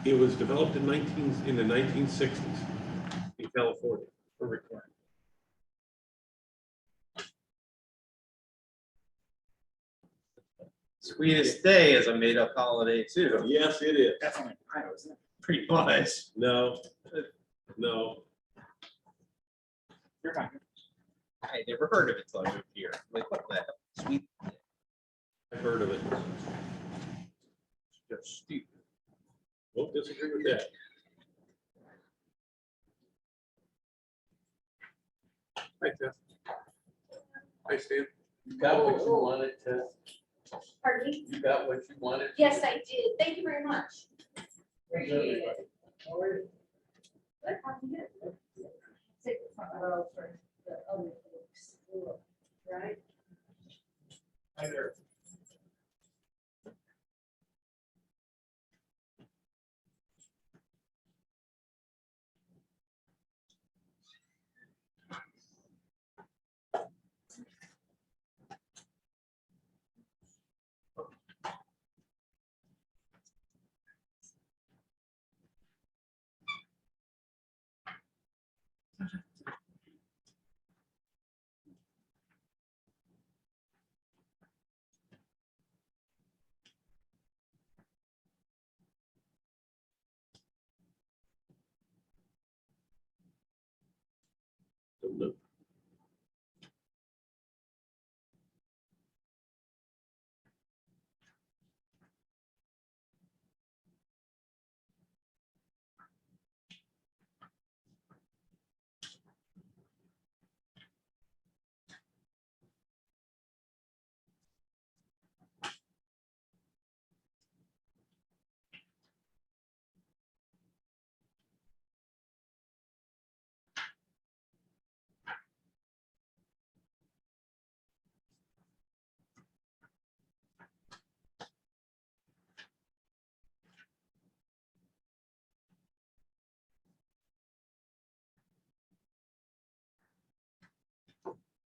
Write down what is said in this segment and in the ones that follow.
It was developed in the 1960s in California for recording. Sweetest Day is a made-up holiday too. Yes, it is. That's only Ohio, isn't it? Pretty much. No, no. You're fine. I never heard of it till I moved here. Like, what the hell? Sweet. I've heard of it. Just stupid. Won't disagree with that. Hi, Tess. Hi, Stan. You got what you wanted to, Pardon me? you got what you wanted. Yes, I did. Thank you very much. Appreciate it. Good, how are you? Take the front row for the other folks. Right? Hi there. Don't know.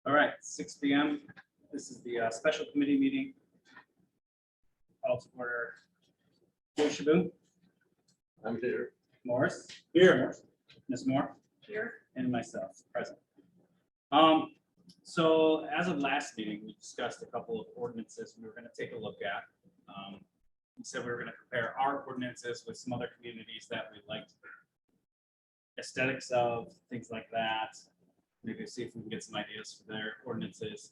All right, 6 p.m. This is the special committee meeting. Call to order. Shaboon, I'm here. Morris, Here. Ms. Moore, Here. and myself, present. So as of last meeting, we discussed a couple of ordinances we were going to take a look at. We said we were going to compare our ordinances with some other communities that we liked aesthetics of, things like that. Maybe see if we can get some ideas for their ordinances,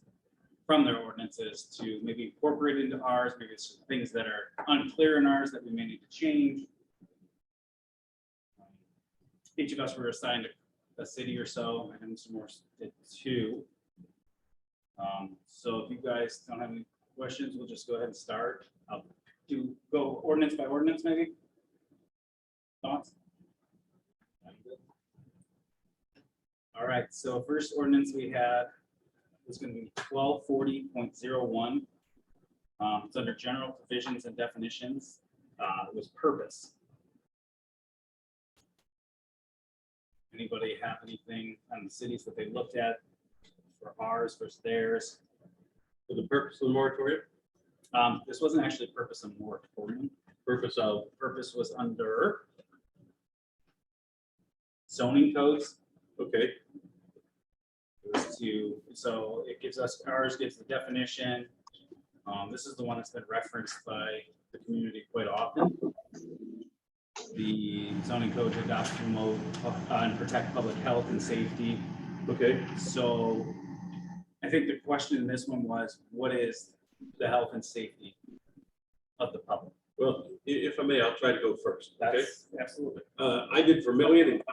from their ordinances to maybe incorporate into ours, maybe some things that are unclear in ours that we may need to change. Each of us were assigned a city or so, and Mr. Morris did 2. So if you guys don't have any questions, we'll just go ahead and start. I'll go ordinance by ordinance, maybe. Thoughts? All right, so first ordinance we had was going to be 1240.01. It's under general provisions and definitions. It was purpose. Anybody have anything on the cities that they looked at for ours versus theirs? For the purpose of the moratorium, This wasn't actually purpose of moratorium. purpose of, Purpose was under zoning codes. okay, So it gives us, ours gives the definition. This is the one that's been referenced by the community quite often. The zoning code to adopt, promote, and protect public health and safety. okay. So I think the question in this one was, what is the health and safety of the public? Well, if I may, I'll try to go first, okay? That's absolutely. I did Vermillion, and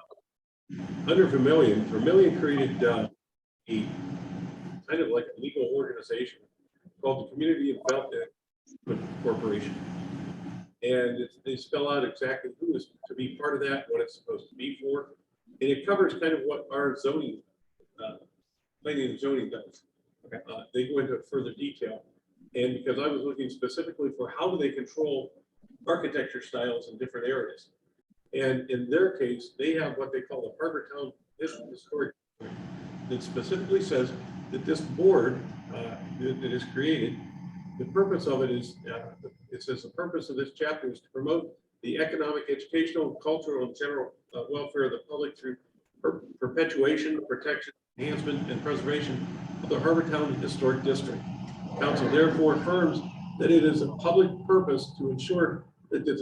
under Vermillion created a kind of like a legal organization called the Community Development Corporation. And they spell out exactly who is to be part of that, what it's supposed to be for. And it covers kind of what our zoning, planning and zoning does. Okay. They go into further detail. And because I was looking specifically for how do they control architecture styles in different areas. And in their case, they have what they call the Harbor Town Historic Board that specifically says that this board that is created, the purpose of it is, it says the purpose of this chapter is to promote the economic, educational, cultural, and general welfare of the public through perpetuation, protection, enhancement, and preservation of the Harbortown Historic District. Council therefore affirms that it is a public purpose to ensure that the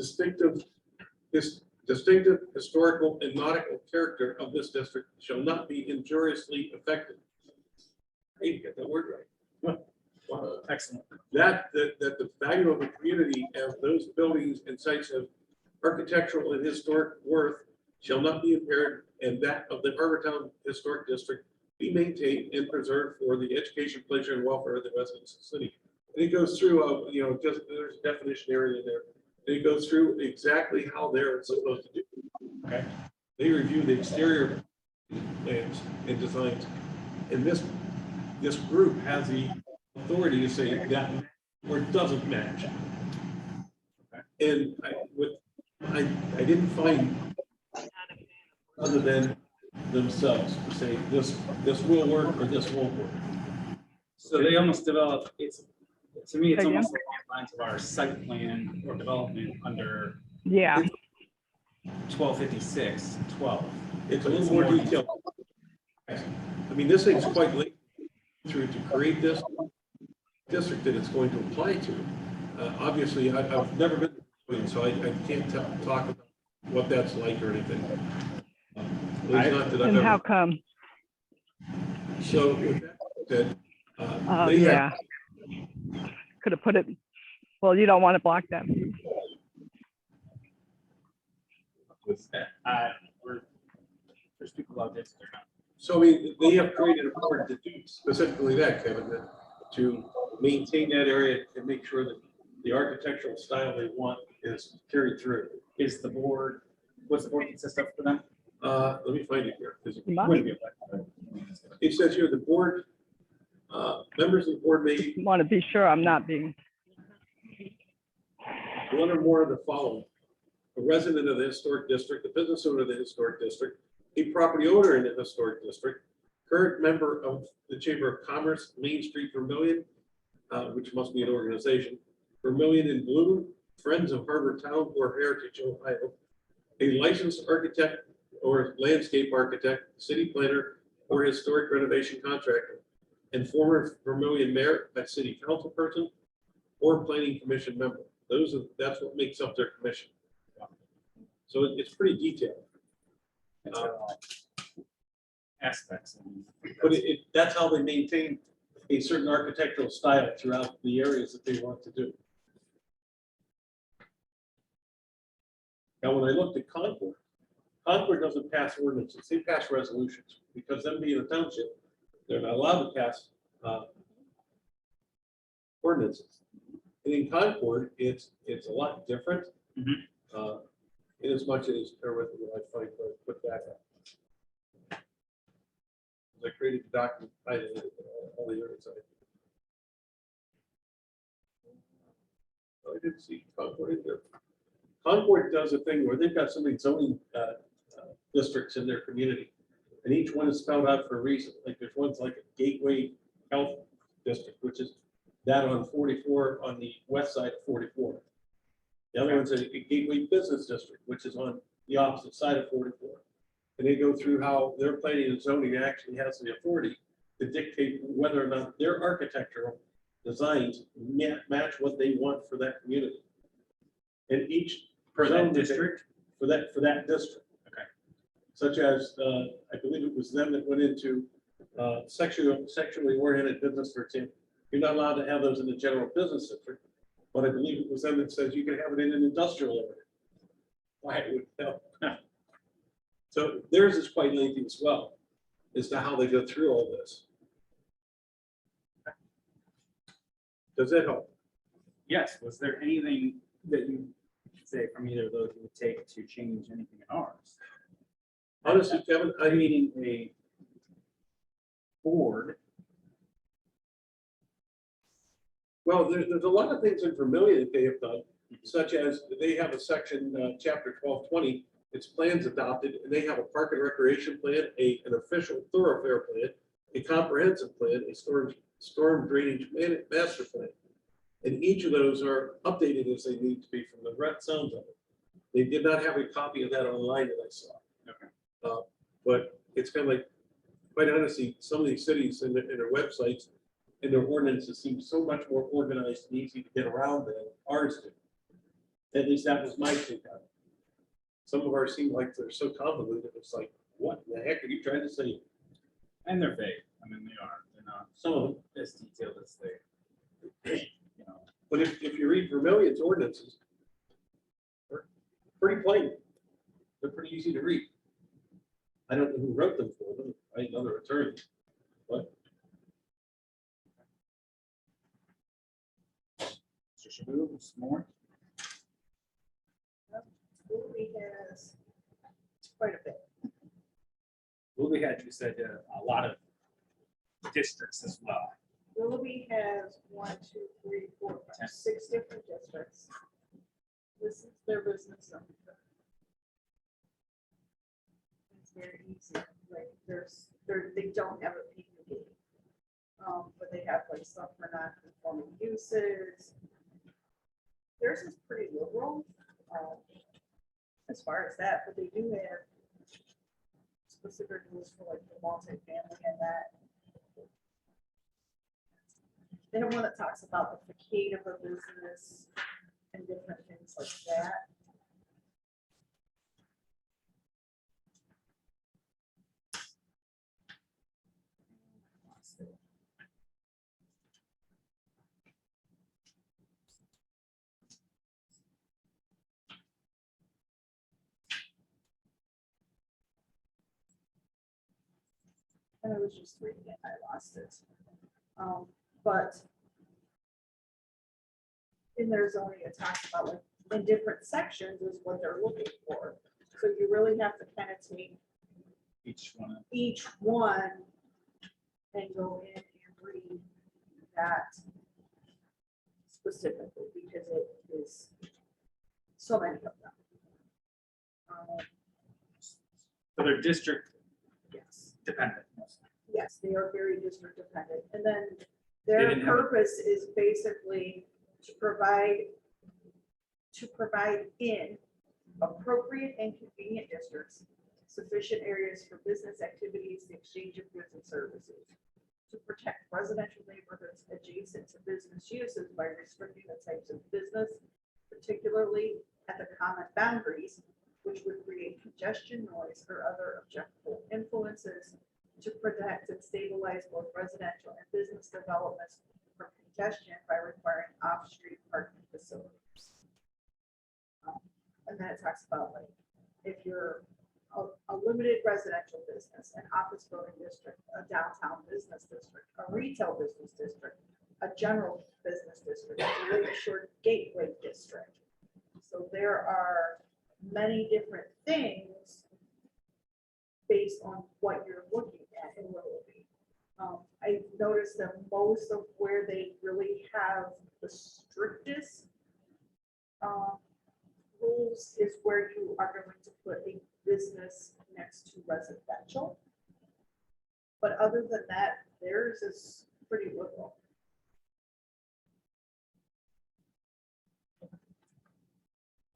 distinctive historical and nautical character of this district shall not be injuriously affected. Hey, you got that word right. Wow. Excellent. That the value of the community as those buildings and sites of architectural and historic worth shall not be impaired, and that of the Harbortown Historic District be maintained and preserved for the education, pleasure, and welfare of the residents of the city. And it goes through, just there's a definition area there. And it goes through exactly how they're supposed to do. Okay. They review the exterior plans and designs, and this group has the authority to say that or doesn't match. And I didn't find other than themselves to say this will work or this won't work. So they almost develop, to me, it's Again? almost like the lines of our site plan or development under Yeah, 1256-12. It's a little more detailed. I mean, this thing's quite late through to create this district that it's going to apply to. Obviously, I've never been, so I can't talk about what that's like or anything. At least not that I've and how ever. come? So with that said, Oh, they have, yeah. Could have put it, well, you don't want to block that. There's people out there. that are not. so I mean, they have created a board to do specifically that, Kevin, to maintain that area and make sure that the architectural style they want is carried through. Is the board, what's the board consist of for them? Let me find it here. 'Cause Wouldn't be a black- it says here, the board, members of the board may Want to be sure I'm not being, one or more of the following: a resident of the historic district, a business owner of the historic district, a property owner in the historic district, current member of the Chamber of Commerce, Main Street Vermillion, which must be an organization, Vermillion in Bloom, Friends of Harbor Town or Heritage, Ohio, a licensed architect or landscape architect, city planner, or historic renovation contractor, and former Vermillion mayor, a city council person, or planning commission member. That's what makes up their commission. So it's pretty detailed, It's got all aspects. but that's how they maintain a certain architectural style throughout the areas that they want to do. Now, when I looked at Concord doesn't pass ordinances, they pass resolutions, because them being a township, they're not allowed to pass ordinances. And in Concord, it's a lot different. Mhm. In as much as, bear with me, I find, put back up. I created the document, I did all the areas. I didn't see Concord in there. Concord does a thing where they've got so many zoning districts in their community, and each one is spelled out for a reason. Like there's one's like a Gateway Health District, which is that on 44 on the west side of 44. The other one's a Gateway Business District, which is on the opposite side of 44. And they go through how their planning and zoning actually has the authority to dictate whether or not their architectural designs match what they want for that community. And each For that zone that they- district? For that district. Okay. Such as, I believe it was them that went into sexually oriented business, for example. You're not allowed to have those in the general business district, but I believe it was them that says you can have it in an industrial area. Why it would help. So theirs is quite lengthy as well, as to how they go through all this. Does that help? Yes, was there anything that you say from either of those you would take to change anything in ours? Honestly, Kevin, Creating a board. well, there's a lot of things in Vermillion that they have done, such as they have a section, chapter 1220, it's plans adopted, and they have a park and recreation plan, an official thoroughfare plan, a comprehensive plan, a storm drainage master plan. And each of those are updated as they need to be from the sounds of it. They did not have a copy of that online that I saw. Okay. But it's kind of like, quite honestly, some of these cities and their websites and their ordinances seem so much more organized and easy to get around than ours do. At least that was my take on it. Some of ours seem like they're so convoluted, it's like, what the heck are you trying to say? And they're vague. I mean, they are. They're not Some of them. as detailed as they, you know. But if you read Vermillion's ordinances, they're pretty plain. They're pretty easy to read. I don't know who wrote them for them. I know they're attorneys. But So should we move some more? Louis has quite a bit. Willoughby had, you said, a lot of districts as well. Willoughby has 1, 2, 3, 4, 5, 6 different districts. This is their business zone. It's very easy, like, they don't have a PUD. But they have like stuff for non-conforming uses. Theirs is pretty liberal, as far as that, but they do have specific rules for like the multifamily and that. They have one that talks about the facade of a business and different things like that. And I was just reading it, I lost it. But in their zoning, it talks about like in different sections is what they're looking for. So you really have to kind of take Each one. each one and go in and read that specifically because it is so many of them. So they're district Yes. dependent. Yes, they are very district dependent. And then They their didn't have a- purpose is basically to provide in appropriate and convenient districts, sufficient areas for business activities, the exchange of goods and services, to protect residential neighborhoods adjacent to business uses by restricting the types of business, particularly at the common boundaries, which would create congestion, noise, or other objectionable influences, to protect and stabilize both residential and business developments from congestion by requiring off-street parking facilities. And then it talks about like, if you're a limited residential business, an office building district, a downtown business district, a retail business district, a general business district, a lakeshore gateway district. So there are many different things based on what you're looking at in Willoughby. I noticed that most of where they really have the strictest rules is where you are going to put a business next to residential. But other than that, theirs is pretty liberal.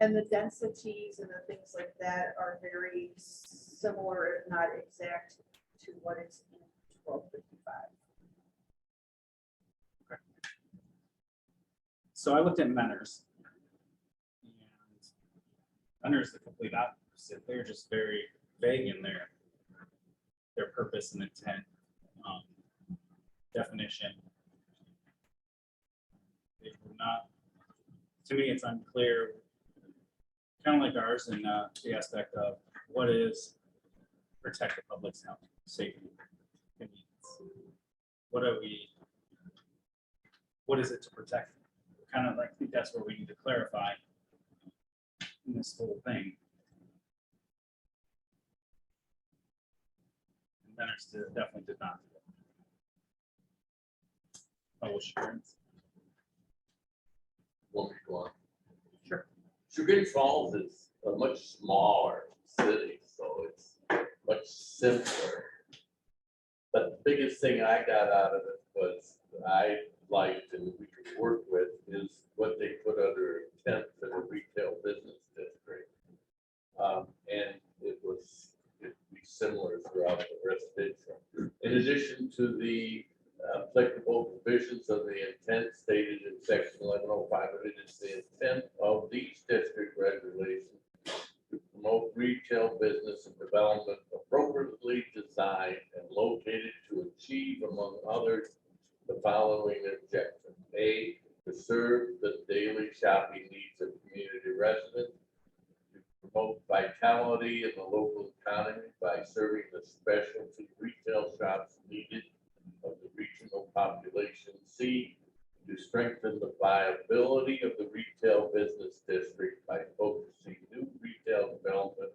And the densities and the things like that are very similar, if not exact, to what is in 1255. So I looked at Menors. And Menors the complete opposite. They're just very vague in their purpose and intent, definition. They were not, to me, it's unclear, kind of like ours in the aspect of what is protect the public's health, safety, convenience. What is it to protect? Kind of like, I think that's where we need to clarify in this whole thing. And Menors definitely did not. Oh, assurance. Want me to go on? Sure. Sugar Falls is a much smaller city, so it's much simpler. But the biggest thing I got out of it was I liked and we could work with is what they put under intent for the retail business district. stated in section 1105, it is the intent of these district regulations to promote retail business and development appropriately designed and located to achieve, among others, the following objectives. A, to serve the daily shopping needs of community residents, to promote vitality in the local economy by serving the specialty retail shops needed of the regional population. C, to strengthen the viability of the retail business district by focusing new retail development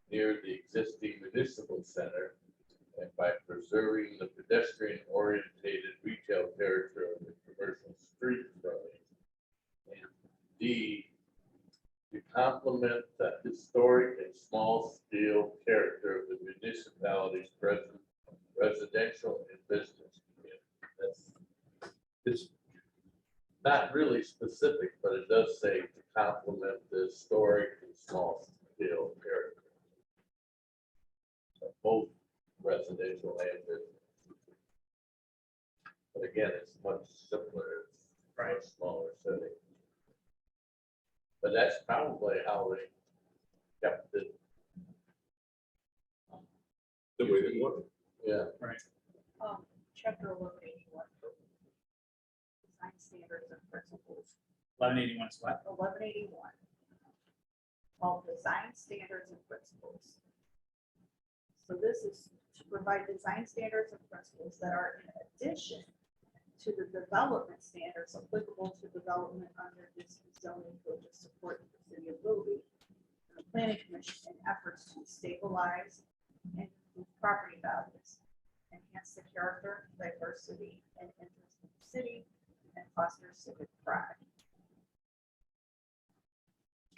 near the existing municipal center and by preserving the pedestrian-oriented retail character of the commercial street frontage. And D, to complement the historic and small-scale character of the municipality's present residential and business community. It's not really specific, but it does say to complement the historic and small-scale character of both residential and business. But again, it's much simpler, it's a much smaller city. But that's probably how they kept it. The way they want it. Yeah, Chapter 1181. Design standards and principles. 1181 is what? 1181. Called design standards and principles. So this is to provide design standards and principles that are in addition to the development standards applicable to development under this zoning code to support the city of Little League and the planning commission in efforts to stabilize and improve property values, enhance the character, diversity, and interest of the city, and foster civic pride.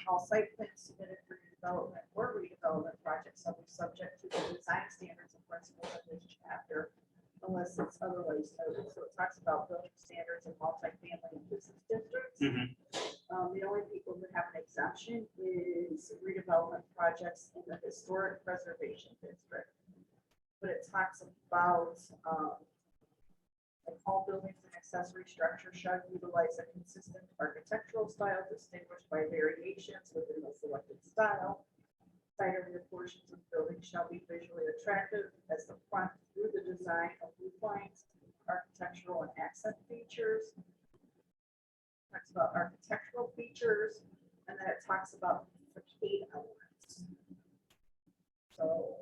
All site plans submitted for development or redevelopment projects shall be subject to the design standards and principles of this chapter unless it's otherwise noted. So it talks about building standards in multifamily and business districts. The only people who have an exemption is redevelopment projects in the historic preservation district. But it talks about like all buildings and accessory structures shall utilize a consistent architectural style distinguished by variations within the selected style. Side or rear portions of buildings shall be visually attractive as the front through the design of roof lines, architectural and accent features. Talks about architectural features, and then it talks about facade elements. So,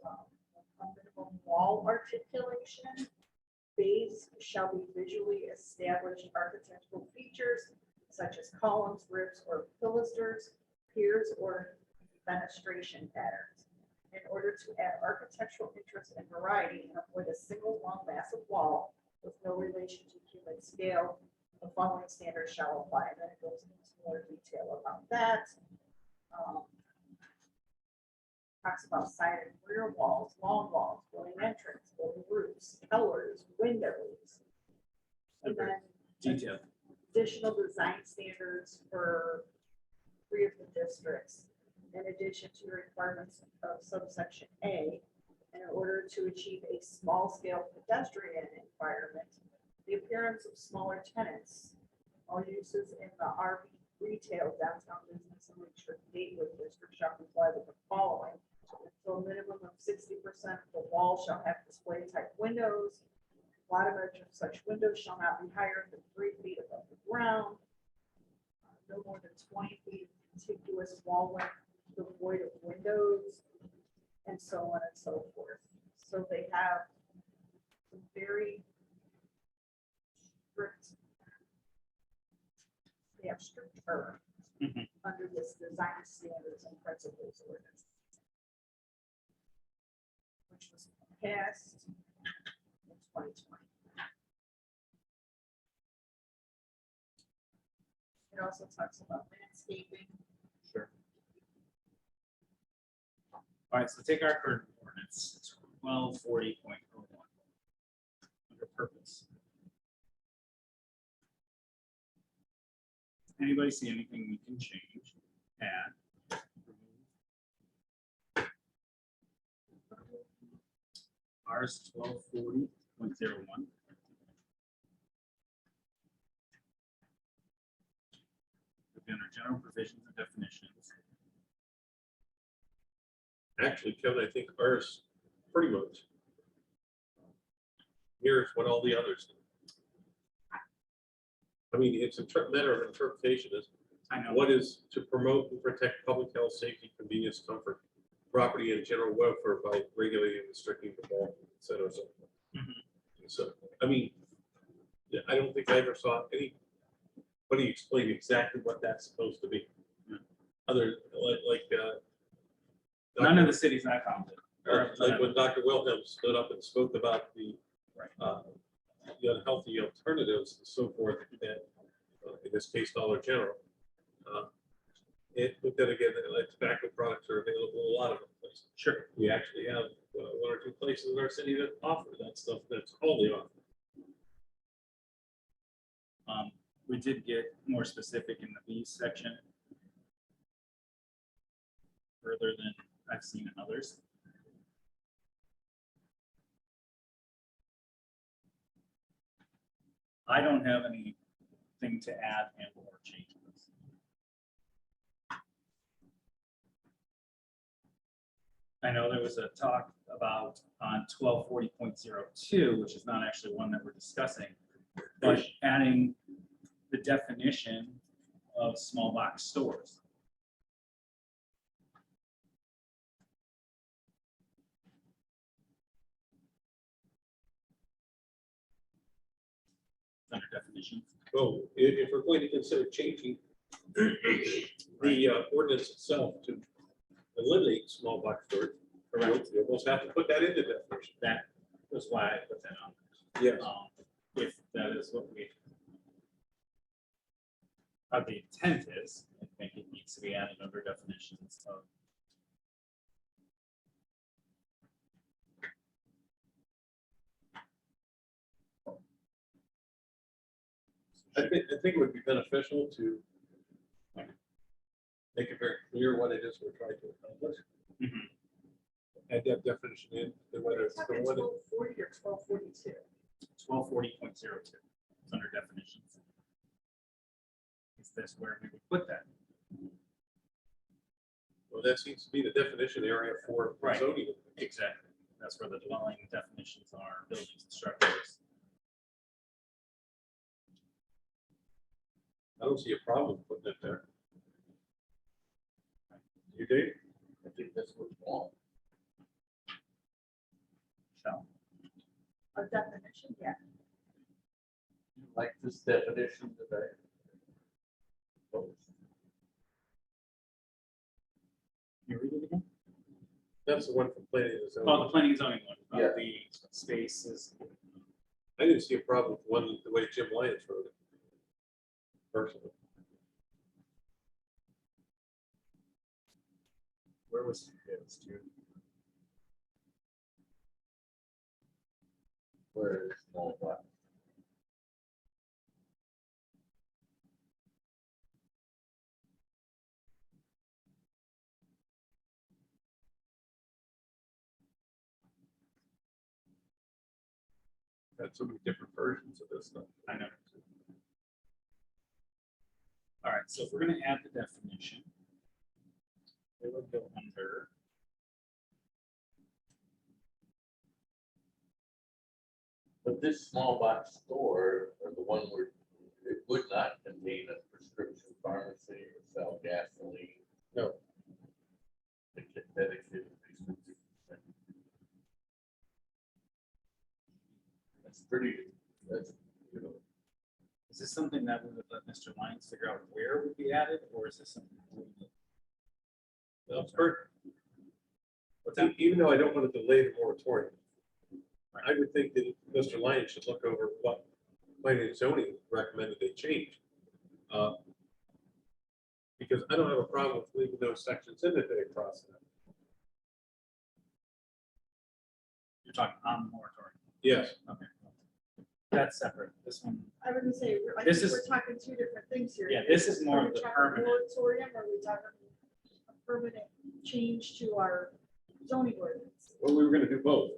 a minimum wall articulation. Bays shall be visually established architectural features such as columns, ribs, or pilasters, piers, or fenestration patterns. In order to add architectural interest and variety and avoid a single long massive wall with no relation to human scale, the following standards shall apply. And then it goes into more detail about that. Talks about side and rear walls, long walls, building entrance, building roofs, colors, windows. And then Detail. additional design standards for 3 of the districts, in addition to the requirements of subsection A. In order to achieve a small-scale pedestrian environment, the appearance of smaller tenants, all uses in the RV retail, downtown business, and Lakeshore Gateway district shall comply with the following. So a minimum of 60% of the wall shall have display type windows. Bottom edge of such windows shall not be higher than 3 feet above the ground. No more than 20 feet of contiguous wall length devoid of windows, and so on and so forth. So they have some very strict, terms under this design standards and principles ordinance, which was passed in 2020. It also talks about landscaping. Sure. All right, so take our current ordinance, 1240.01. Under purpose. Anybody see anything we can change, add, remove? Ours 1240.01. be under general provisions and definitions. Actually, Kevin, I think ours pretty much mirrors what all the others do. I mean, it's a matter of interpretation. Is I know. what is to promote and protect public health, safety, convenience, comfort, property, and general welfare by regulating and restricting the ball, et cetera, so. Mhm. So, I mean, yeah, I don't think I ever saw anybody explain exactly what that's supposed to be. Other, None of the cities I found it. like when Dr. Wilhelm stood up and spoke about the unhealthy alternatives and so forth, that, in this case, Dollar General. But then again, like tobacco products are available in a lot of places. Sure. We actually have one or two places in our city that offer that stuff. That's all they offer. We did get more specific in the B section. Further than I've seen in others. I don't have anything to add and or change this. I know there was a talk about on 1240.02, which is not actually one that we're discussing, but adding the definition of small box stores. Under definitions. So if we're going to consider changing the ordinance itself to eliminate small box stores, you almost have to put that into definition. That was why I put that on. Yes. If that is what we. The intent is, I think it needs to be added under definitions of. I think it would be beneficial to make it very clear what it is we're trying to accomplish. Mhm. Add that definition in, and whether it's the Talking one. 1240 or 1242. 1240.02 is under definitions. Is this where we would put that? Well, that seems to be the definition area for Right. zoning. Exactly. That's where the dwelling definitions are, buildings and structures. I don't see a problem putting it there. You do? I think that's what's wrong. So, A definition, yeah. Like this definition that I proposed. you read it again? That's the one from planning and Oh, zoning. the planning and zoning one, Yeah. about the spaces. I didn't see a problem with one, the way Jim Lyons wrote it. Personally. Where was his, too? Where is small box? Got so many different versions of this stuff. I know. All right, so if we're gonna add the definition, it would go under. But this small box store, or the one where it would not contain a prescription pharmacy or sell gasoline. No. Dedicated. That's pretty, that's, you know, Is this something that we would let Mr. Lyons figure out where would be added, or is this something? That's perfect. What's that? Even though I don't want to delay the moratorium, Right. I would think that Mr. Lyons should look over what planning and zoning recommended they change. Because I don't have a problem with leaving those sections in that they process. You're talking on the moratorium. Yes, Okay. That's separate. This one, I wouldn't say, I This think is- we're talking two different things here. yeah, this is more Are of we the talking permanent. Moratorium, or are we talking a permanent change to our zoning ordinance? well, we were gonna do both,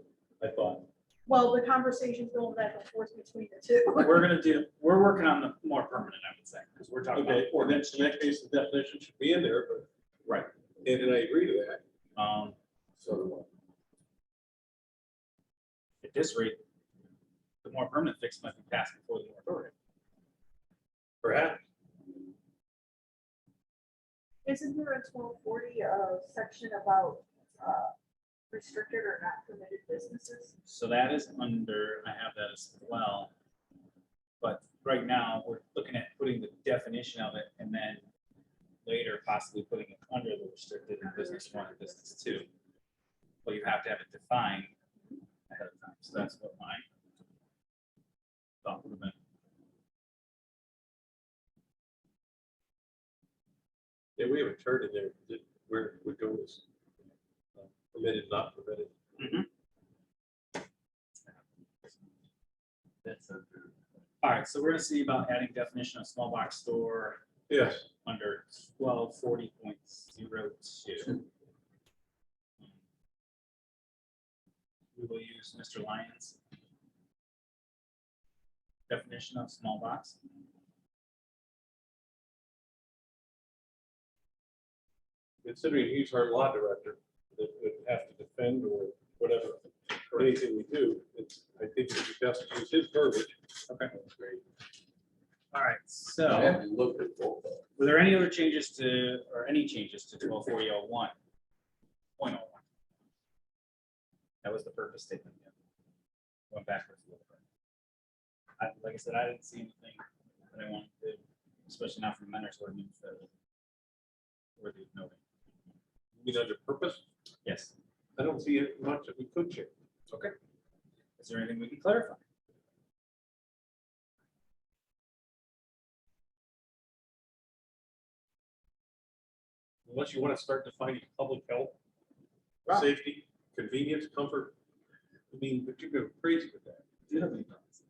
I thought. Well, the conversation's going back and forth between the two. We're working on the more permanent, I would say, because we're talking about. Okay, well, in that case, the definition should be in there, but. Right. And I agree to that. So At this rate, the more permanent fix might be passed before the moratorium. Perhaps. Isn't there in 1240 a section about restricted or not permitted businesses? So that is under, I have that as well. But right now, we're looking at putting the definition of it and then later possibly putting it under the restricted in business one and business two. Well, you have to have it defined ahead of time. So that's what my thought would have been. Yeah, we have a chart in there that where it would go as permitted, not permitted. that's under. All right, so we're gonna see about adding definition of small box store Yes, under 1240.02. We will use Mr. Lyons' definition of small box. considering he's our law director, that would have to defend or whatever, anything we do, it's, I think it'd be best to use his verbiage. Okay. Great. All right, I so haven't looked at both of them. were there any other changes to, or any changes to 1240.01? That was the purpose statement. Yeah. Went backwards a little bit. Like I said, I didn't see anything that I wanted to, especially not from Mentor's ordinance that worthy of noting. You mean under purpose? Yes. I don't see it much that we could change. Okay. Is there anything we can clarify? Unless you want to start defining public health, Right. safety, convenience, comfort. I mean, but you go crazy with that. Do you have any comments?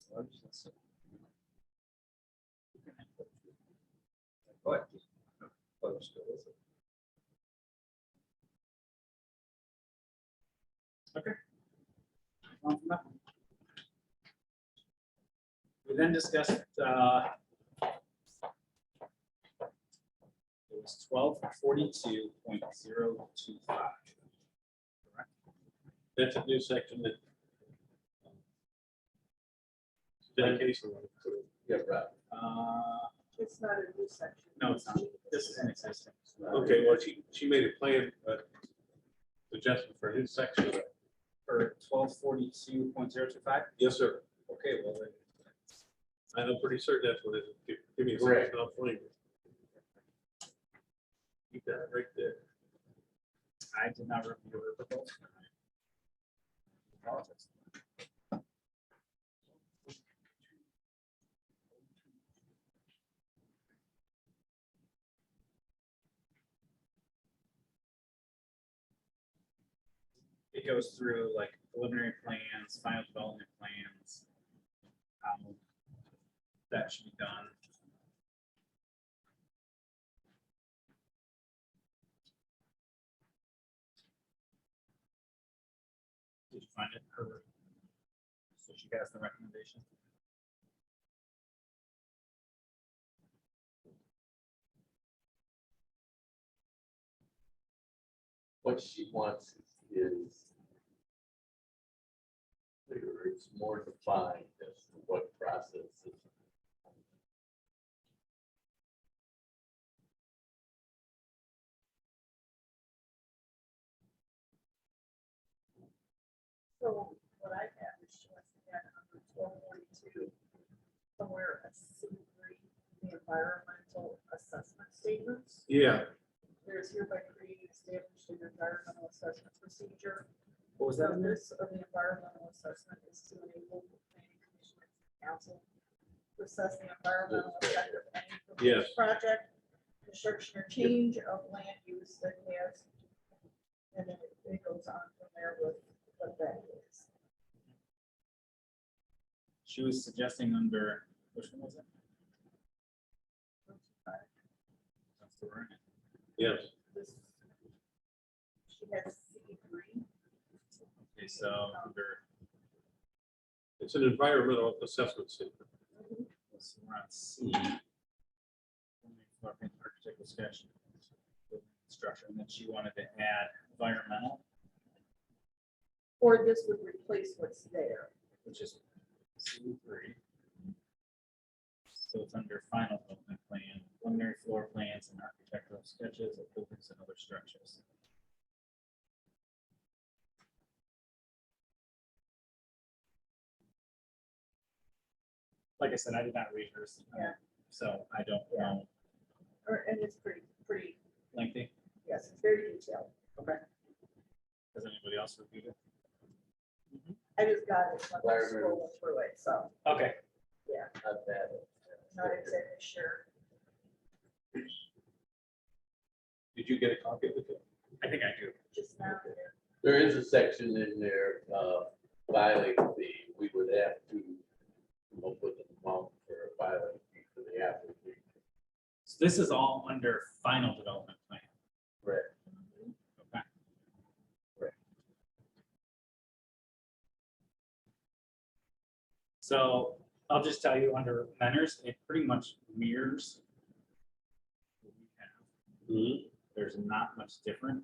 Go ahead. Okay. On from that one. We then discussed, it was 1242.025. That's a new section that. Dedication. Yeah, right. It's not a new section. No, it's not. This is an existing. Okay, well, she made a plan, suggestion for his section of it. For 1242.025? Yes, sir. Okay, well, then, I'm pretty certain that's what it is. Give me a Correct. second, I'll find it. Keep that right there. I did not review your proposal. Apologize. It goes through like preliminary plans, final development plans. How that should be done. Did you find it? Her. So she has the recommendation. What she wants is it's more defined as to what process is. So what I have is she wants to add under 1242, somewhere a C3, the environmental assessment statements. Yeah, There's hereby created, established an environmental assessment procedure. What was The that? purpose of the environmental assessment is to enable the planning commission and council to assess the environmental effect of any Yes. proposed project, construction or change of land use that has. And then it goes on from there with what that is. She was suggesting under, which one was it? That's the word. yes. This, she has C3. Okay, so under, It's an environmental assessment statement. so we're on C. architectural sketch, structure, and then she wanted to add environmental, Or this would replace what's there. which is C3. So it's under final development plan, preliminary floor plans and architectural sketches of buildings and other structures. Like I said, I did not read hers. Yeah. So I don't know. And it's pretty, Lengthy. yes, it's very detailed. Okay. Has anybody else reviewed it? I just got it when I was scrolling through it, so Okay. Not bad. not exactly sure. Did you get a copy of it? I think I do. Just now, There is a section in there, filing fee, we would have to come up with an amount for a filing fee for the application. So this is all under final development plan. Correct. Okay. Correct. So I'll just tell you, under Menors, it pretty much mirrors what we have. There's not much different.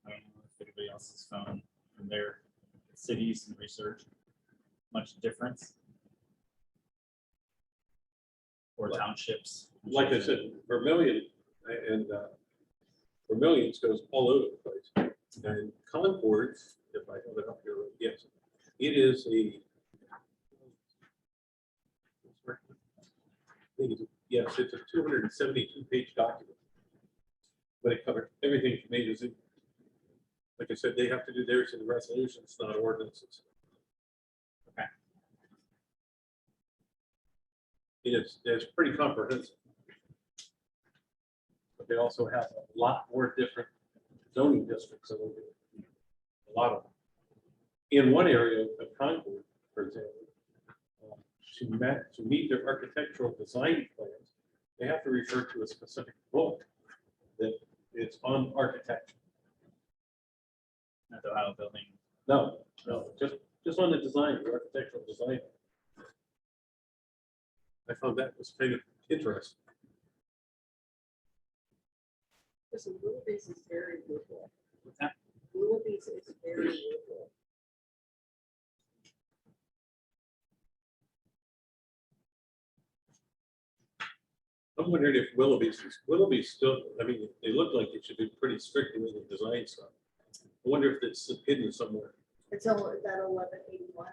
I don't know if anybody else has found from their cities and research much difference. Or townships. Like I said, Vermillion and Vermillions goes all over the place. And Concord's, if I have it up here, yes, it is a. Yes, it's a 272 page document. But it covered everything from A to Z. Like I said, they have to do theirs in resolutions, not ordinances. Okay. It's pretty comprehensive. But they also have a lot more different zoning districts than we do. A lot of them. In one area of Concord, for example, to meet their architectural design plans, they have to refer to a specific book that it's on architecture. Not the Ohio building. No, just on the design, the architectural design. I found that was kind of interesting. this is Willoughby's is very liberal. What's that? Willoughby's is very liberal. I'm wondering if Willoughby's still, I mean, they look like it should be pretty strict in the design stuff. I wonder if it's hidden somewhere. It's all that 1181.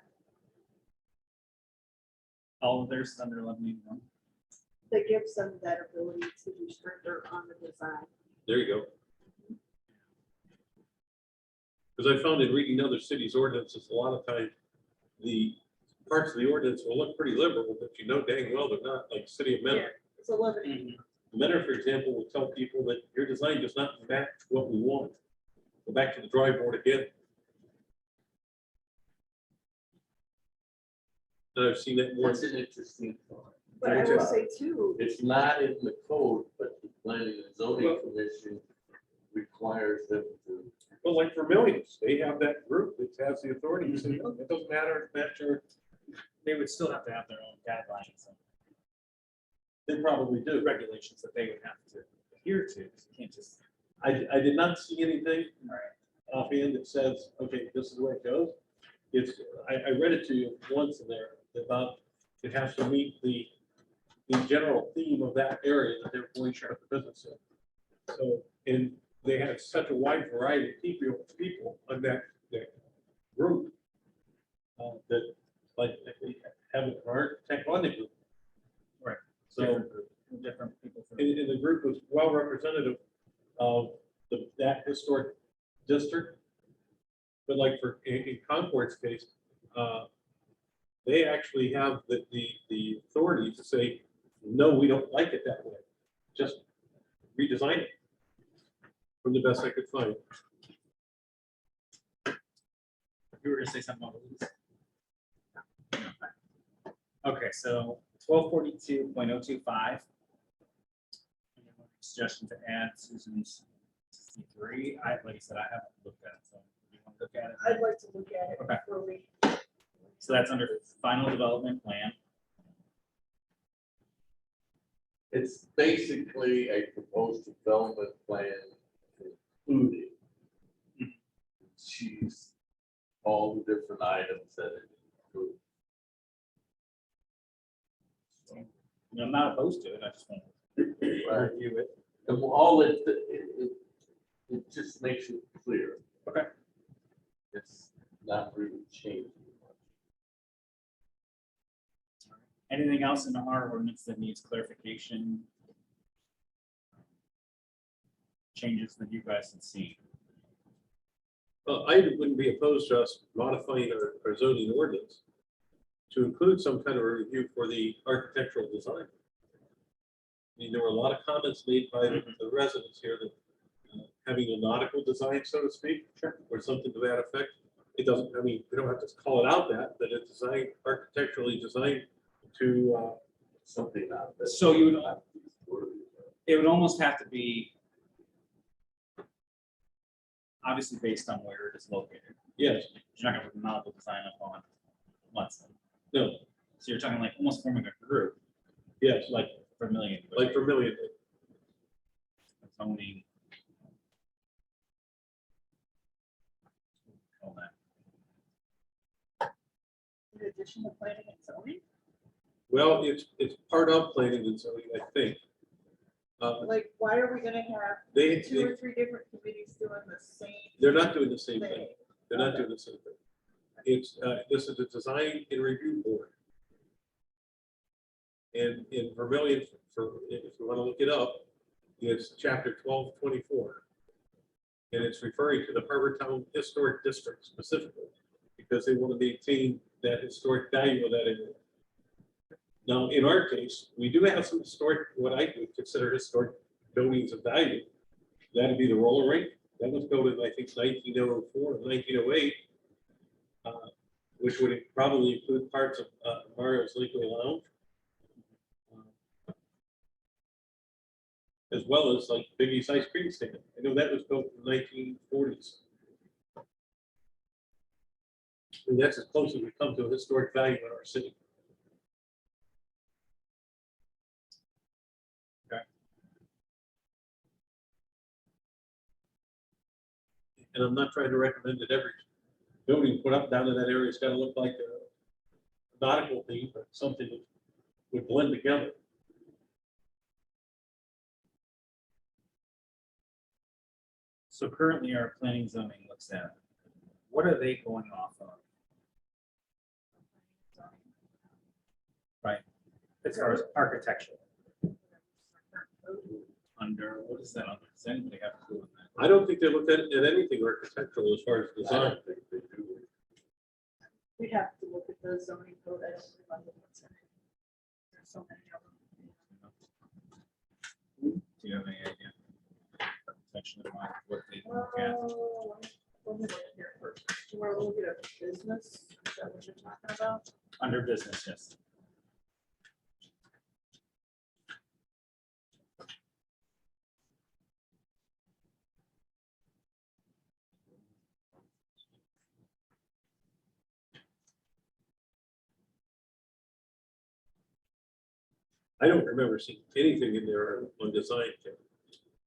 All of theirs is under 1181. That gives them that ability to be stricter on the design. There you go. Because I found in reading other cities' ordinances, a lot of times the parts of the ordinance will look pretty liberal, but you know dang well they're not, like City of Mentor. It's 1181. Mentor, for example, will tell people that your design does not match what we want. Go back to the drawing board again. And I've seen that more. That's an interesting thought. But I will say too, It's not in the code, but the planning and zoning commission requires them to. Well, like for millions, they have that group that has the authority to say, no, it doesn't matter, match or, They would still have to have their own guidelines and they probably do. regulations that they would have to adhere to. 'Cause you can't just. I did not see anything Right. offhand that says, okay, this is the way it goes. It's, I read it to you once in there about it has to meet the general theme of that area that they're going to start the business in. So, and they had such a wide variety of people on that group that, like, they have an architect on the group. Right. So, Different people. for- and the group was well representative of that historic district. But like in Concord's case, they actually have the authority to say, no, we don't like it that way. Just redesign it. From the best I could find. You were gonna say something about these? Okay, so 1242.025. Suggestion to add Susan's C3. Like I said, I haven't looked at it, so you want to look at it? I'd like to look at it Okay. before we. So that's under final development plan. It's basically a proposed development plan including choose all the different items that it includes. I'm not opposed to it, I just want to Right. review it. And all it just makes it clear. Okay. It's not really changing much. Anything else in our ordinance that needs clarification? Changes that you guys have seen? Well, I wouldn't be opposed to us modifying our zoning ordinance to include some kind of a review for the architectural design. I mean, there were a lot of comments made by the residents here that having a nautical design, so to speak, or something to that effect. It doesn't, I mean, we don't have to call it out that, but it's designed, architecturally designed to, Something not that. So you would- not these words. It would almost have to be obviously based on where it is located. yes, You're not gonna put nautical design up on Munson. no, So you're talking like almost forming a group, yes, like Vermillion. like Vermillion. Zoning. Call that. In addition to planning and zoning, Well, it's part of planning and zoning, I think. like, why are we gonna have They, two or three different committees doing the same they're not doing the same thing. thing? They're not doing the same thing. It's, this is a design and review board. And in Vermillion, if you want to look it up, it's chapter 1224. And it's referring to the Harvard Town Historic District specifically, because they want to maintain that historic value of that area. Now, in our case, we do have some historic, what I would consider historic buildings of value. That'd be the roller rink. That was built in, I think, 1904 or 1908. Which would probably include parts of Mario's Lakeway Lounge. As well as like Biggie's Ice Cream Stand. I know that was built in the 1940s. And that's as close as we come to a historic value in our city. Okay. And I'm not trying to recommend that every building put up down in that area has got to look like a nautical theme, but something that would blend together. So currently our planning zoning looks at, what are they going off of? Right, as far as architecture, under, what is that under? Does anybody have to do with that? I don't think they looked at anything architectural as far as I design. don't think they do. We'd have to look at the zoning code. I don't remember what's in it. There's so many of them. Do you have any idea? Section of mind, what they look at? Oh, let me look here first. Do you want to look at a business? Is that what you're talking about? Under business, yes. I don't remember seeing anything in there on design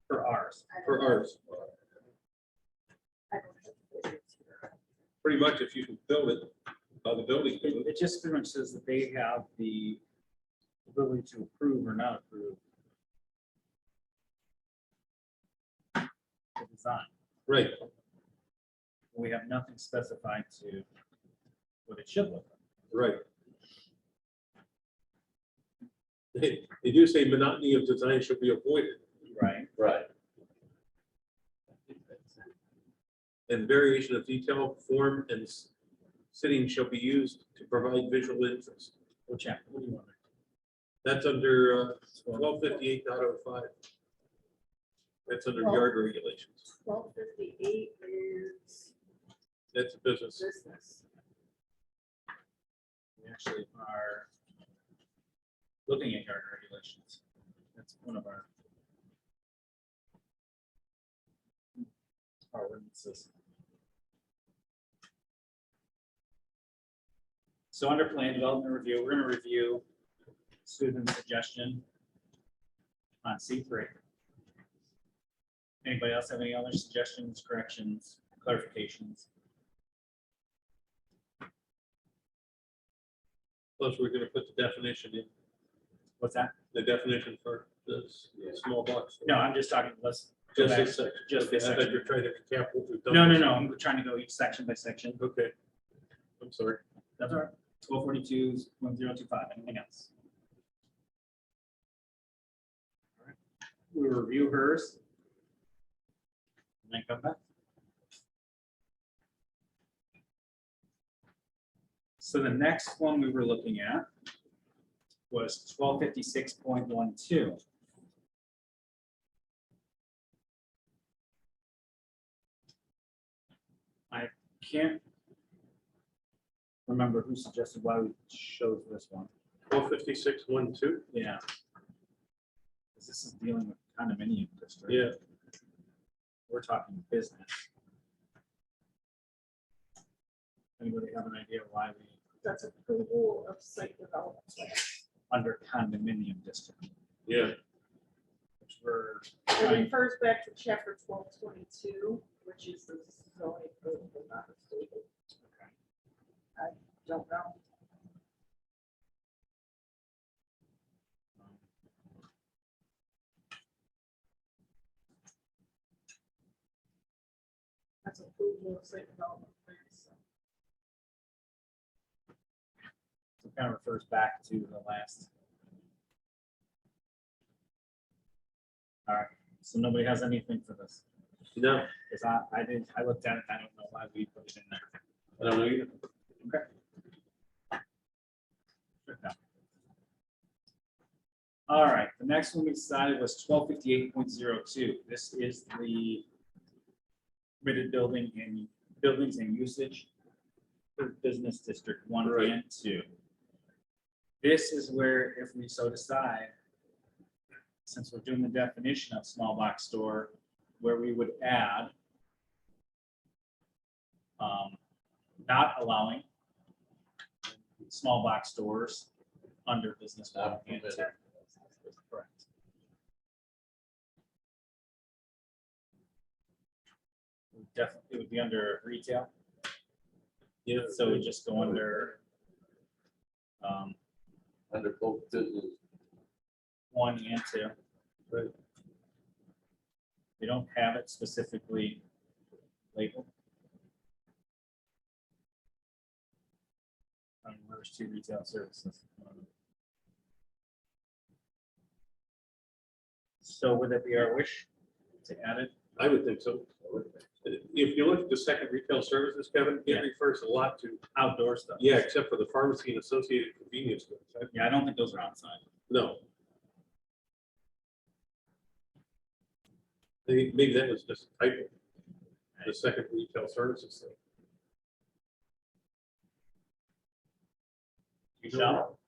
For ours. for ours. I don't have the figures here. Pretty much if you can build it, the building. It just pretty much says that they have the ability to approve or not approve the design. Right, We have nothing specified to what it should look like. right. They do say monotony of design should be avoided, Right. Right. and variation of detail, form, and sitting shall be used to provide visual interest. Which app, what do you want? That's under 1258.05. That's under yard regulations. 1258 is That's a business. business. We actually are looking at yard regulations. That's one of our ordinances. So under plan development review, we're gonna review student suggestion on C3. Anybody else have any other suggestions, corrections, clarifications? Plus, we're gonna put the definition in, What's that? the definition for this small box. No, I'm just talking, let's. go Just back- this section. Just Okay, this I thought section. you were trying to recap what we've done. No, I'm trying to go each section by section. Okay. I'm sorry. That's all right. 1242.025, anything else? All right. We'll review hers. And then come back. So the next one we were looking at was 1256.12. I can't remember who suggested why we chose this one. 1256.12. Yeah. 'Cause this is dealing with condominium district. Yeah. We're talking business. Anybody have an idea why we, That's approval of site development plan. under condominium district, Yeah. which we're It trying, refers back to chapter 1222, which is the zoning code of the state. I don't know. That's approval of site development plan. So it kind of refers back to the last. All right, so nobody has anything for this, No, because I looked at it, I don't know why we put it in there. I don't know either. All right, the next one we decided was 1258.02. This is the permitted buildings and usage for business district 1 Right. and 2. This is where, if we so decide, since we're doing the definition of small box store, where we would add not allowing small box stores under business one Not and 2. permitted. Correct. Definitely, it would be under retail, Yeah. so it would just go under Under both business, 1 and 2. Right. We don't have it specifically labeled. Where's 2 retail services? So would it be our wish to add it? I would think so. If you look at the second retail services, Kevin, Yeah. it refers a lot to, Outdoor stuff? yeah, except for the pharmacy and associated convenience stores. Yeah, I don't think those are outside. No. Maybe that was just a typo. The second retail services thing. Michelle?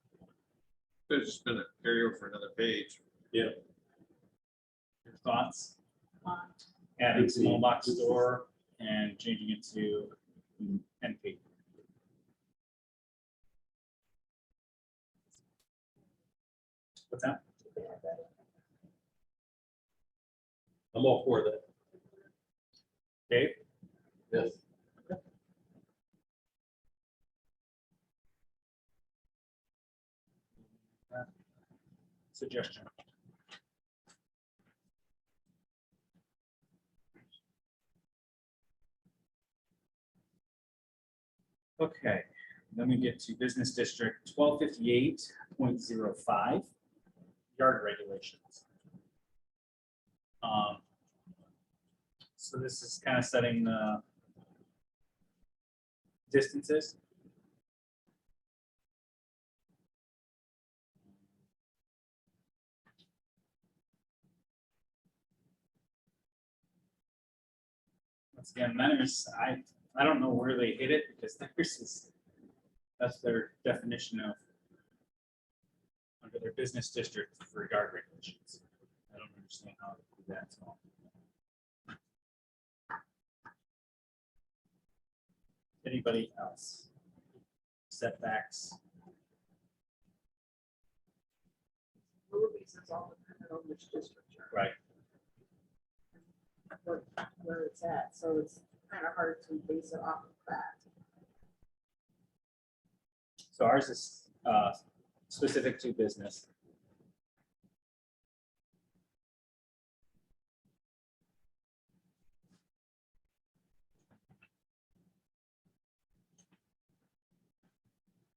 There's just been a carryover for another page. Your thoughts? Adding small box store and changing it to NP. What's that? I'm all for that. Dave? yes. Suggestion. Okay, then we get to business district 1258.05, yard regulations. So this is kind of setting the distances. Once again, there's, I don't know where they hit it because there's this, that's their definition of under their business district for yard regulations. I don't understand how to do that. So. Anybody else? Setbacks. Ruby's is all dependent know which district you're in. Right. Where it's at, so it's kind of hard to base it off of that. So ours is specific to business.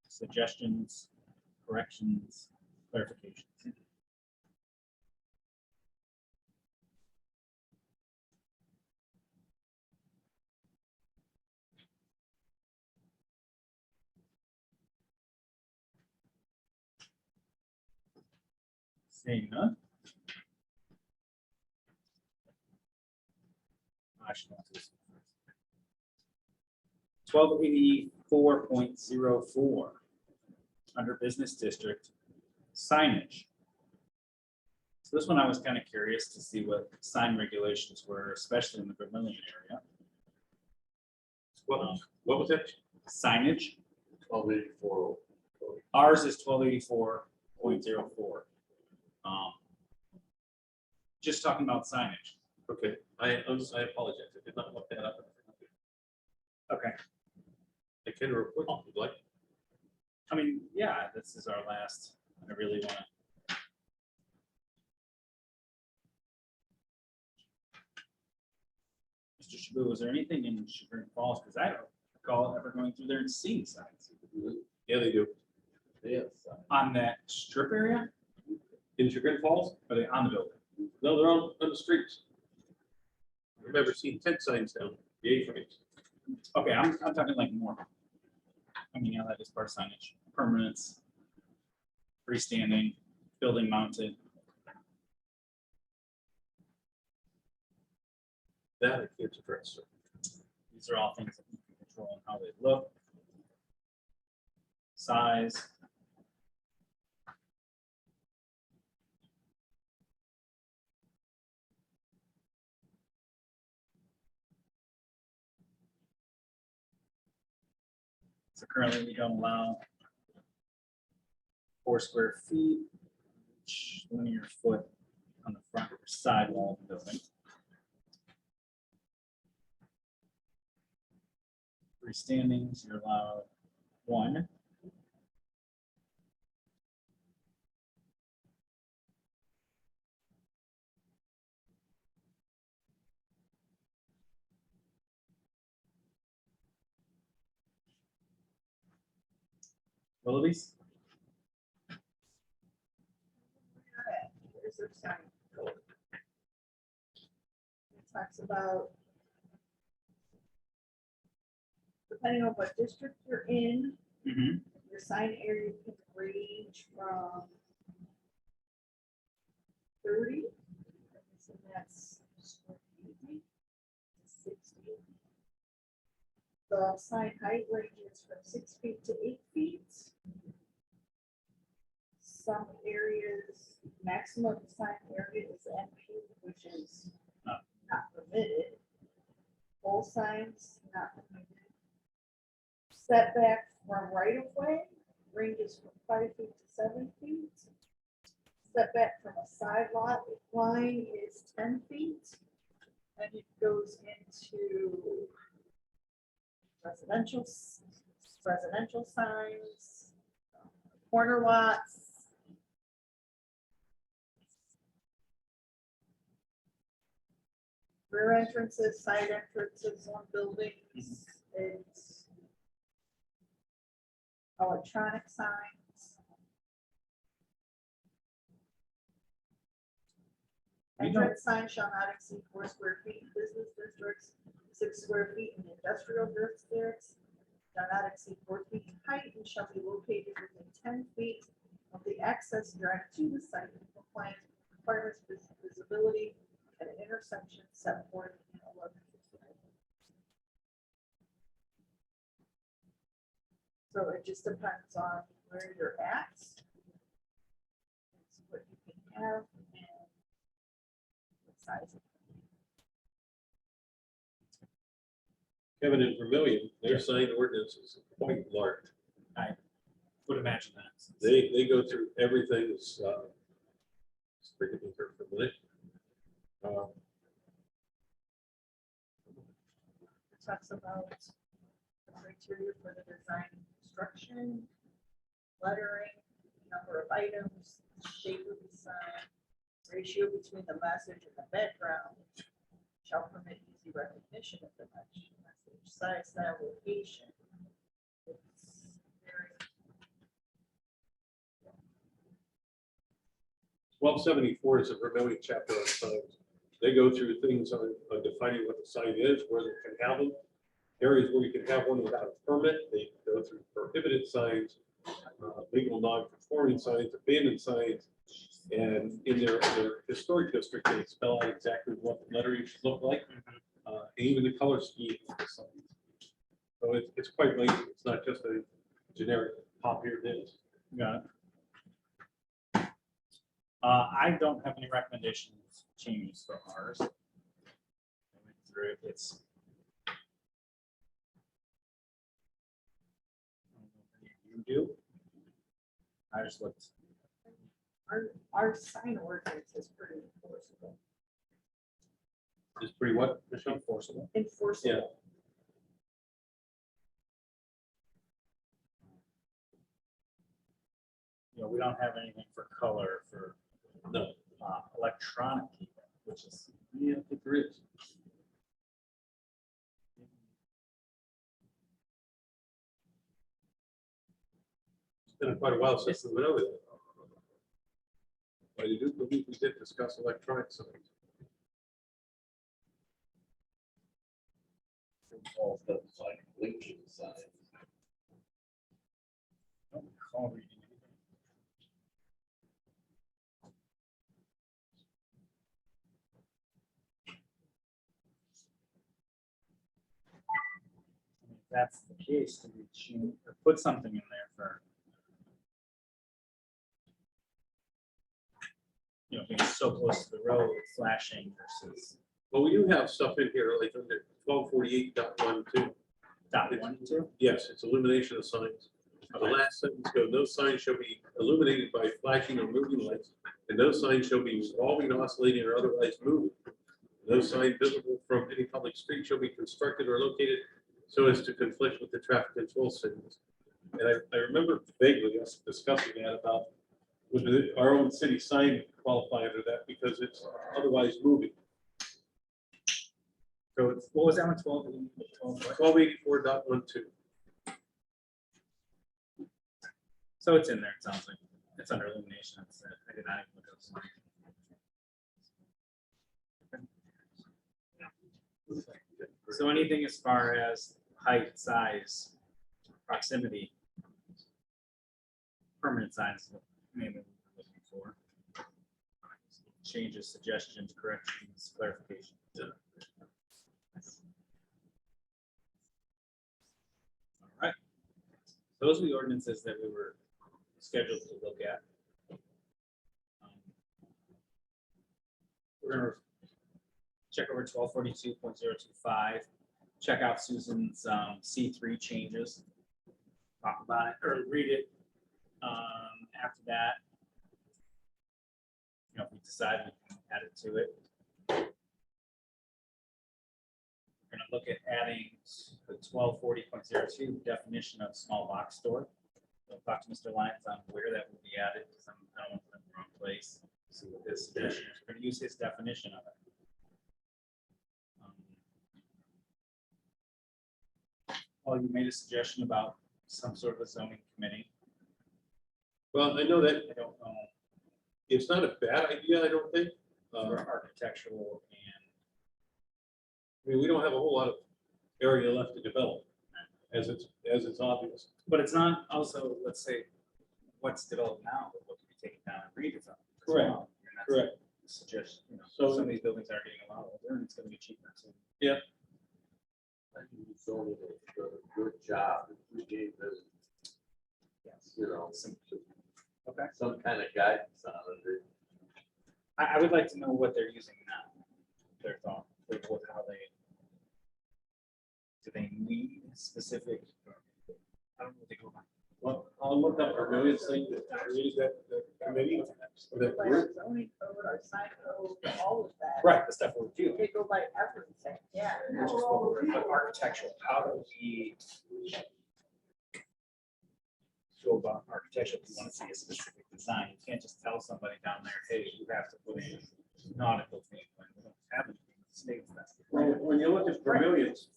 Suggestions, corrections, clarifications. Seeing none. I should answer this one first. 1284.04 under business district signage. So this one I was kind of curious to see what sign regulations were, especially in the Vermillion area. What was that? Signage, 1284. ours is 1284.04. Just talking about signage. Okay, I apologize. I did not look that up. Okay. I can report if you'd like. I mean, yeah, this is our last, I really want to. Mr. Shabu, is there anything in Chagrin Falls? Because I don't recall ever going through there and seeing signs. Yeah, they do. Yes. On that strip area, In Chagrin Falls? or they on the building? No, they're on the streets. I've never seen tent signs down, the A-frames. Okay, I'm talking like more. I mean, yeah, that is part of signage, permanence, freestanding, building mounted. That I can't address, sir. These are all things that you can control and how they look. Size. So currently we don't allow 4 square feet, each linear foot on the front or side wall of the building. Freestandings, you're allowed 1. Willoughby's, Here's their sign code. It talks about depending on what district you're in, your sign area can range from 30, so that's square feet, to 60. The sign height ranges from 6 feet to 8 feet. Some areas, maximum sign area is MP, which is not permitted. Full signs not permitted. Setback from right of way ranges from 5 feet to 7 feet. Setback from a side lot line is 10 feet. And it goes into residential signs, corner lots. Rear entrances, side entrances on buildings, it's electronic signs. You know- Entrance sign shall not exceed 4 square feet in business districts, 6 square feet in industrial districts, shall not exceed 4 feet in height, and shall be located within 10 feet of the access drive to the site in compliance with requirements for visibility at an intersection set forth in 1155. So it just depends on where you're at. It's what you can have and what size. Kevin in Vermillion, their sign ordinance is quite large. would imagine that. They go through everything, Just bring it in here for a minute. It talks about the criteria for the design and construction, lettering, number of items, shape of the sign, ratio between the message and the background shall permit easy recognition of the message, size, style, location. It's very 1274 is a Vermillion chapter on signs. They go through things on defining what the sign is, where they can have them. Areas where you can have one without a permit, they go through prohibited signs, legal non-conforming signs, abandoned signs. And in their historic district, they spell out exactly what the lettering should look like, and even the color scheme of the signs. So it's quite lengthy. It's not just a generic pop here it is. Got it. I don't have any recommendations, changes for ours. I went through it. It's. You do? I just looked. our sign ordinance is pretty enforceable. It's pretty what, Michelle? Enforceable. Enforceable. You know, we don't have anything for color for No. electronic, even, which is, Yeah, I think there is. It's been quite a while since we went over that. But I do believe we did discuss electronic signs. All stuff like blinking signs. I don't recall reading anything. I mean, if that's the case, do we choose or put something in there for, you know, being so close to the road, flashing versus Well, we do have stuff in here, like under 1248.12. dot 1 and 2? Yes, it's illumination of signs. The last sentence goes, no sign shall be illuminated by flashing or moving lights, and no sign shall be revolving, oscillating, or otherwise moving. No sign visible from any public street shall be constructed or located so as to conflict with the traffic control signals. And I remember vaguely us discussing that about, would our own city sign qualify under that because it's otherwise moving. So it's, what was that one, 12? 1284.12. So it's in there, it sounds like. It's under illumination. That's it. I did not even look up some. So anything as far as height, size, proximity, permanent signs, mainly what we're looking for. Changes, suggestions, corrections, clarification. All right. Those are the ordinances that we were scheduled to look at. We're gonna check over 1242.025, check out Susan's C3 changes, talk about it, or read it. After that, you know, if we decide we can add it to it. We're gonna look at adding the 1240.02 definition of small box store. We'll talk to Mr. Lyons on where that will be added, because I don't want to put it in the wrong place. See what his suggestion is. We're gonna use his definition of it. Well, you made a suggestion about some sort of a zoning committee. Well, I know that I don't know, it's not a bad idea, I don't think. for architectural and, I mean, we don't have a whole lot of area left to develop, as it's obvious. but it's not also, let's say, what's developed now, but what can be taken down and redeveloped. as Correct. well. And that's Correct. a Suggestion, you know, So- some of these buildings are getting a lot older and it's gonna be cheaper too. I think it's only a good job if we gave them, Yes. you know, Okay. some kind of guidance on it. I would like to know what they're using now, their thought, like what, how they. Do they need specific? I don't know what they go by. Well, I'll look up Vermillion thing that created that committee that By our zoning code, our sign code, all of that. Right, the stuff we're reviewing. They go by everything, yeah. Which is what we're, but architectural, how do we go about architecture if you want to see a specific design? You can't just tell somebody down there, hey, you have to put in nautical theme. We don't have anything that states that. Well, when you look at Vermillion's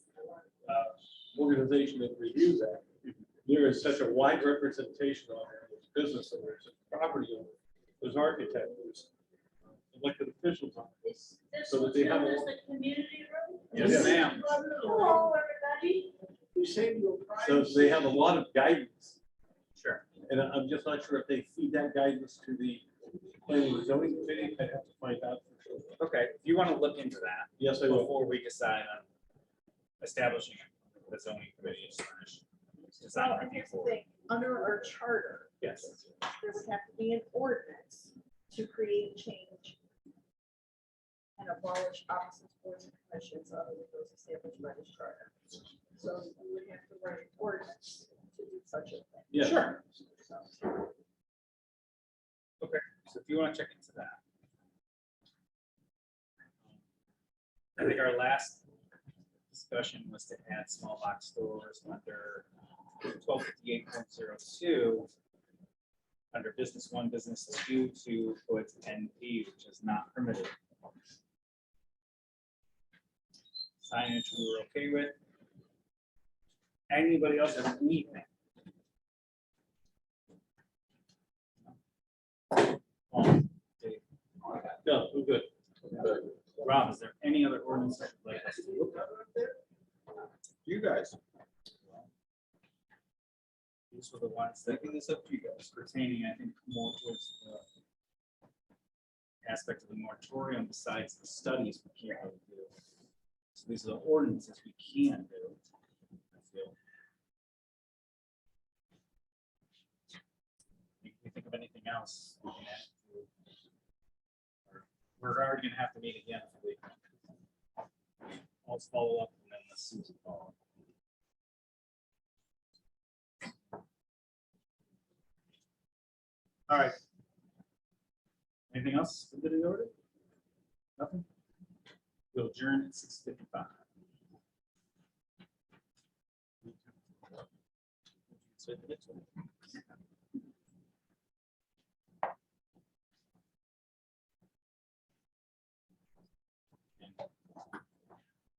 organization that reviews that, there is such a wide representation on there. There's business owners, there's property owners, there's architects, there's elected officials on this. So that they have a- the community room. Yes, ma'am. Hello, everybody. So they have a lot of guidance, Sure. and I'm just not sure if they feed that guidance to the planning and zoning committee. I'd have to find out for sure. Okay, if you want to look into that Yes, I will. before we decide on establishing the zoning committee slash design Well, and review here's the board. thing, under our charter, Yes. there would have to be an ordinance to create change and abolish offices, boards, and commissions other than those established by the charter. So we would have to write an ordinance to do such a thing. Yeah. Sure. So, Okay, so if you want to check into that. I think our last discussion was to add small box stores under 1258.02. Under business one, business two, to put NP, which is not permitted. Signage we were okay with. Anybody else have anything? Dave? No, we're good. Rob, is there any other ordinance that you'd like us to look at? You guys, These were the ones that this up to you guys pertaining, I think, more towards the aspect of the moratorium besides the studies we can't really do. So these are the ordinances we can do. I feel. If you think of anything else, we can add to. Or we're already gonna have to meet again. if we- I'll follow up and then the Susan follow up. All right. Anything else for good in order? Nothing? We'll adjourn at 6:55.